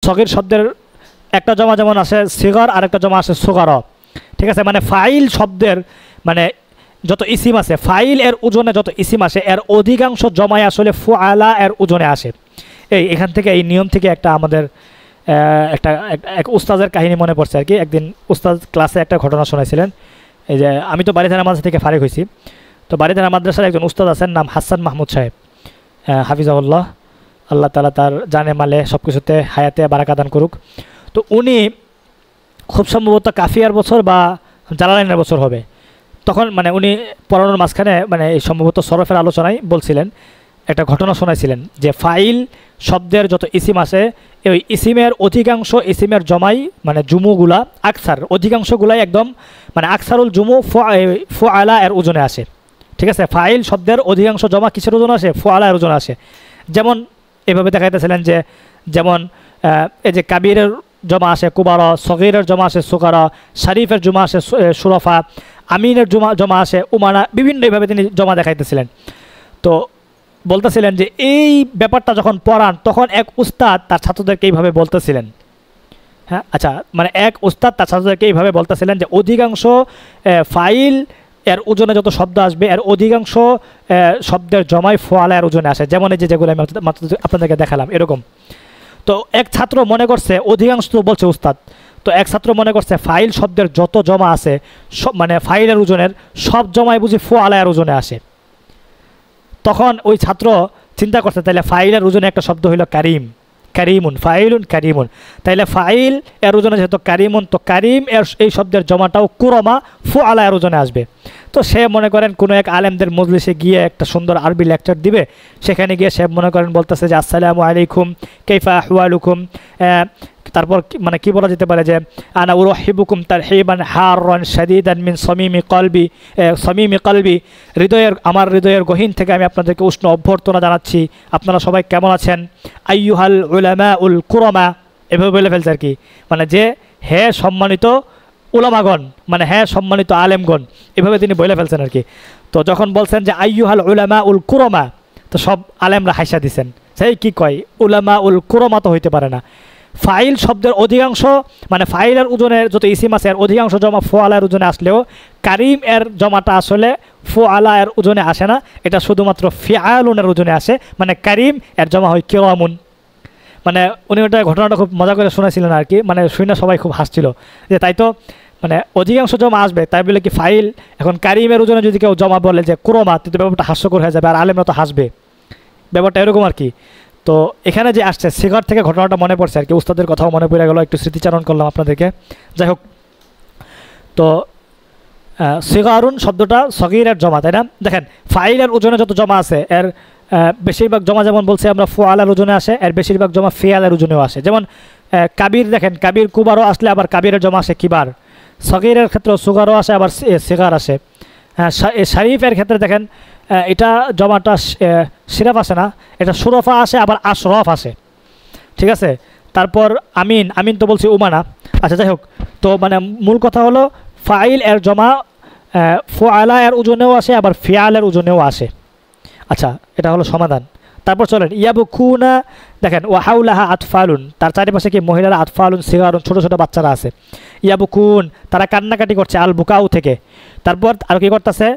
সগীর শব্দের একটা জমা যেমন আসে সিগর আর একটা জমা আসে সুগর, ঠিক আছে। মানে ফাইল শব্দের মানে যত ইসিম আছে, ফাইল এর ওজনে যত ইসিম আসে এর অধিকাংশ জমায় আসলে ফুআলা এর ওজনে আসে। এখান থেকে এই নিয়ম থেকে একটা আমাদের এক উস্তাদের কাহিনী মনে পড়ছে আর কি। একদিন উস্তাদ ক্লাসে একটা ঘটনা শোনাইছিলেন। এই যে আমি তো বাড়িধারা মাদ্রাসা থেকে ফারিক হয়েছি, তো বাড়িধারা মাদ্রাসার একজন উস্তাদ আছেন, নাম হাসান মাহমুদ সাহেব, হাফিজাহুল্লাহ, আল্লাহ তাআলা তার জানে মালে সব কিছুতে হায়াতে বারাকা দান করুক। তো উনি খুব সম্ভবত কাফিয়ার বছর বা জালালাইনের বছর হবে, তখন মানে উনি পড়ানোর মাঝখানে মানে এই সম্ভবত সরফের আলোচনায় বলছিলেন, একটা ঘটনা শোনাইছিলেন যে ফাইল শব্দের যত ইসিম আছে ওই ইসিমের অধিকাংশ ইসিমের জমাই মানে জুমুগুলা আকসার অধিকাংশগুলাই একদম মানে আকসারুল জুমু ফুআলা এর ওজনে আসে, ঠিক আছে। ফাইল শব্দের অধিকাংশ জমা কিসের ওজনে আসে? ফুআলা এর ওজনে আসে। যেমন এভাবে দেখাইতেছিলেন যে যেমন এই যে কাবিরের জমা আসে কুবারা, সগীরের জমা আসে সুকারা, শরীফের জমা আসে সুরফা, আমিনের জমা আসে উমানা, বিভিন্ন এইভাবে তিনি জমা দেখাইতেছিলেন। তো বলতেছিলেন যে এই ব্যাপারটা যখন পড়ান তখন এক উস্তাদ তার ছাত্রদেরকে এইভাবে বলতেছিলেন, হ্যাঁ আচ্ছা, মানে এক উস্তাদ তার ছাত্রদেরকে এইভাবে বলতেছিলেন যে অধিকাংশ ফাইল এর ওজনে যত শব্দ আসবে এর অধিকাংশ শব্দের জমাই ফুআলা এর ওজনে আসে, যেমন এই যে যেগুলো আমি আপনাদেরকে দেখালাম এরকম। তো এক ছাত্র মনে করছে, অধিকাংশ তো বলছে উস্তাদ, তো এক ছাত্র মনে করছে ফাইল শব্দের যত জমা আছে সব মানে ফাইলের ওজনের সব জমাই বুঝি ফুআলা এর ওজনে আসে। তখন ওই ছাত্র চিন্তা করছে তাহলে ফাইলের ওজনে একটা শব্দ হইল কারিম, কারিমুন, ফাইলুন কারিমুন, তাইলে ফাইল এর ওজনে যেহেতু কারিমুন, তো কারিম এর এই শব্দের জমাটাও কুরমা ফুআলা এর ওজনে আসবে। তো সে মনে করেন কোনো এক আলেমদের মজলিসে গিয়ে একটা সুন্দর আরবি লেকচার দিবে, সেখানে গিয়ে সে মনে করেন বলতেছে যে আসসালামু আলাইকুম কাইফা আহওয়ালুকুম, তারপর মানে কি বলা যেতে পারে যে আনা উরহিবুকুম তারহিবান হাররান শাদীদান মিন সামিমি কলবি, আমার হৃদয়ের গহীন থেকে আমি আপনাদেরকে উষ্ণ অভ্যর্থনা জানাচ্ছি, আপনারা সবাই কেমন আছেন। আইয়ুহাল উলামা উল কুরমা, এভাবে বলে ফেলছে আর কি, মানে যে হে সম্মানিত উলামাগণ, মানে হ্যাঁ সম্মানিত আলেমগণ, এভাবে তিনি বলে ফেলছেন আর কি। তো যখন বলছেন যে আইয়ুহাল উলামা উল কুরমা, তো সব আলেমরা হাসা দিছেন, সেই কি কয় উলামা উল কুরমা তো হইতে পারে না। ফাইল শব্দের অধিকাংশ মানে ফাইলের ওজনের যত ইসিম আছে এর অধিকাংশ জমা ফুআলার ওজনে আসলেও কারিম এর জমাটা আসলে ফুআলা এর ওজনে আসে না, এটা শুধুমাত্র ফিআলুনের ওজনে আসে, মানে কারিম এর জমা হয় কিরামুন। মানে উনি ওটা ঘটনাটা খুব মজা করে শুনেছিলেন আর কি, মানে শুনে সবাই খুব হাসছিল যে তাই তো মানে অধিকাংশ জমা আসবে, তাই বলে কি ফাইল এখন কারিমের ওজনে যদি কেউ জমা বলে যে কুরমা, তো ব্যাপারটা হাস্যকর হয়ে যাবে আর আলেমরা তো হাসবে, ব্যাপারটা এরকম আর কি। তো এখানে যে আসছে সিগর থেকে ঘটনাটা মনে পড়ছে আর কি, উস্তাদের কথাও মনে পড়ে গেল, একটু স্মৃতিচারণ করলাম আপনাদেরকে। যাই হোক, তো সিগারুন শব্দটা সগীরের জমা, তাই না? দেখেন ফাইলের ওজনে যত জমা আছে এর বেশিরভাগ জমা যেমন বলছে আমরা ফুআলার ওজনে আসে, এর বেশিরভাগ জমা ফিআলের ওজনেও আসে। যেমন কাবির, দেখেন কাবির কুবারও আসলে আবার কাবিরের জমা আসে কিবার, সগীরের ক্ষেত্রে সুগারও আসে আবার সিগার আসে। শরীফের ক্ষেত্রে দেখেন এটা জমাটা সিরাফ আসে না, এটা সুরফা আসে আবার আশরফ আসে, ঠিক আছে। তারপর আমিন, আমিন তো বলছি উমানা। আচ্ছা যাই হোক, তো মানে মূল কথা হলো ফাইল এর জমা ফুআলা এর ওজনেও আসে আবার ফিআলের ওজনেও আসে। আচ্ছা, এটা হলো সমাধান। তারপর চলেন ইয়াবকুনা, দেখেন ওয়াহাউলাহা আতফালুন, তার চারিপাশে কি মহিলারা আতফালুন সিগারুন ছোটো ছোটো বাচ্চারা আছে। ইয়াবকুন, তারা কান্নাকাটি করছে আল বুকাউ থেকে। তারপর আর কি করতেছে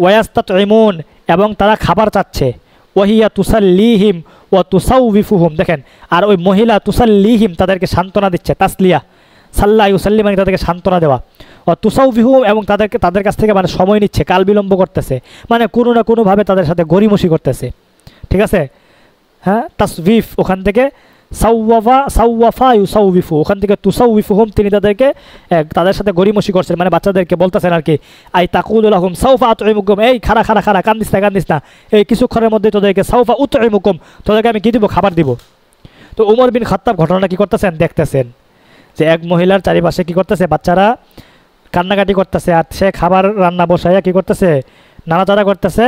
ওয়ায়াস্তাতঈমুন, এবং তারা খাবার চাচ্ছে। ওয়াহিয়া তুসাল্লিহিম ওয়া তুসাউবিফুহুম, দেখেন আর ওই মহিলা তুসাল্লিহিম তাদেরকে সান্ত্বনা দিচ্ছে, তাসলিয়া সাল্লা ইউসাল্লি মানে তাদেরকে সান্ত্বনা দেওয়া, ও তুসাউবিহুম এবং তাদের কাছ থেকে মানে সময় নিচ্ছে, কাল বিলম্ব করতেছে, মানে কোনো না কোনোভাবে তাদের সাথে গড়িমসি করতেছে, ঠিক আছে। হ্যাঁ, তাসবিফ ওখান থেকে সাউওয়াফা ইউসাউবিফু, ওখান থেকে তুসাউবিফুহুম তিনি তাদেরকে তাদের সাথে গড়িমসি করছেন, মানে বাচ্চাদেরকে বলতেছেন আর কি আই তাকুলু লাহুম সাউফা আতঈমুকুম, এই খারা খারা খারা কান্দিস না, এই কিছুক্ষণের মধ্যে তোদেরকে সাউফা উতঈমুকুম, তোদেরকে আমি কী দিব, খাবার দিব। তো উমর বিন খাত্তাব ঘটনাটা কী করতেছেন দেখতেছেন যে এক মহিলার চারিপাশে কী করতেছে, বাচ্চারা কান্নাকাটি করতেছে আর সে খাবার রান্না বসাইয়া কী করতেছে, নাড়াচাড়া করতেছে,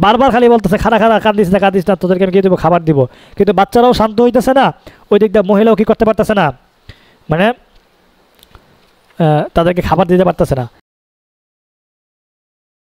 বারবার খালি বলতেছে খানা খানা কান্দিস না, তোদেরকে আমি কী দেবো, খাবার দিব। কিন্তু বাচ্চারাও শান্ত হইতেছে না, ওই দিক দিয়ে মহিলাও কী করতে পারতেছে না, মানে তাদেরকে খাবার দিতে পারতেছে না।